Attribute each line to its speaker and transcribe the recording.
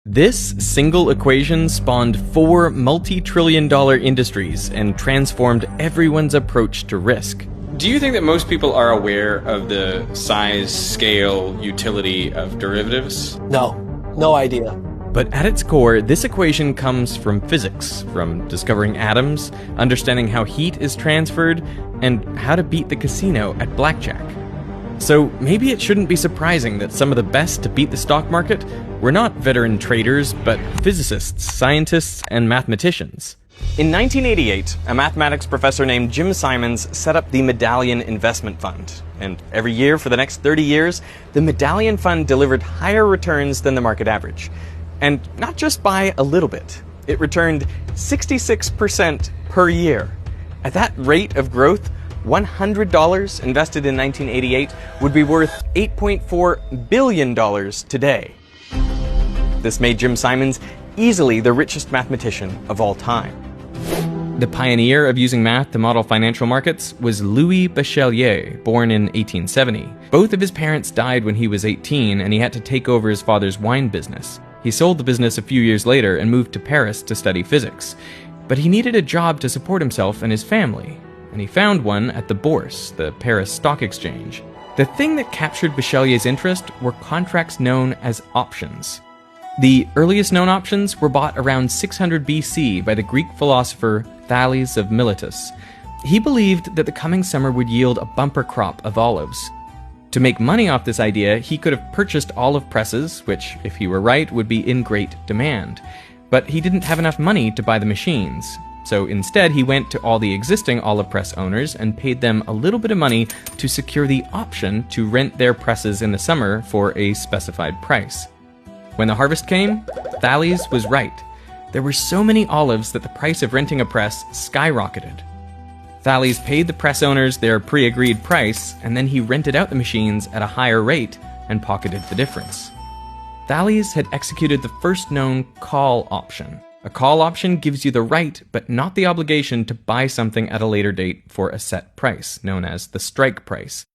Speaker 1: This single equation spawned 4 multi-trillion-dollar industries and transformed everyone's approach to risk.
Speaker 2: Do you think that most people are aware of the size, scale, utility of derivatives?
Speaker 3: No idea.
Speaker 1: But at its core, this equation comes from physics, from discovering atoms, understanding how heat is transferred, and how to beat the casino at blackjack. So maybe it shouldn't be surprising that some of the best to beat the stock market were not veteran traders, but physicists, scientists, and mathematicians. In 1988, a mathematics professor named Jim Simons set up the Medallion Investment Fund. And every year for the next 30 years, the Medallion Fund delivered higher returns than the market average. And not just by a little bit. It returned 66% per year. At that rate of growth, $100 invested in 1988 would be worth $8.4 billion today. This made Jim Simons easily the richest mathematician of all time. The pioneer of using math to model financial markets was Louis Bachelier, born in 1870. Both of his parents died when he was 18, and he had to take over his father's wine business. He sold the business a few years later and moved to Paris to study physics. But he needed a job to support himself and his family, and he found one at the Bourse, the Paris Stock Exchange. The thing that captured Bachelier's interest were contracts known as options. The earliest known options were bought around 600 BC by the Greek philosopher Thales of Miletus. He believed that the coming summer would yield a bumper crop of olives. To make money off this idea, he could have purchased olive presses, which, if he were right, would be in great demand. But he didn't have enough money to buy the machines. So instead, he went to all the existing olive press owners and paid them a little bit of money to secure the option to rent their presses in the summer for a specified price. When the harvest came, Thales was right. There were so many olives that the price of renting a press skyrocketed. Thales paid the press owners their pre-agreed price, and then he rented out the machines at a higher rate and pocketed the difference. Thales had executed the first known call option. A call option gives you the right, but not the obligation, to buy something at a later date for a set price, known as the strike price.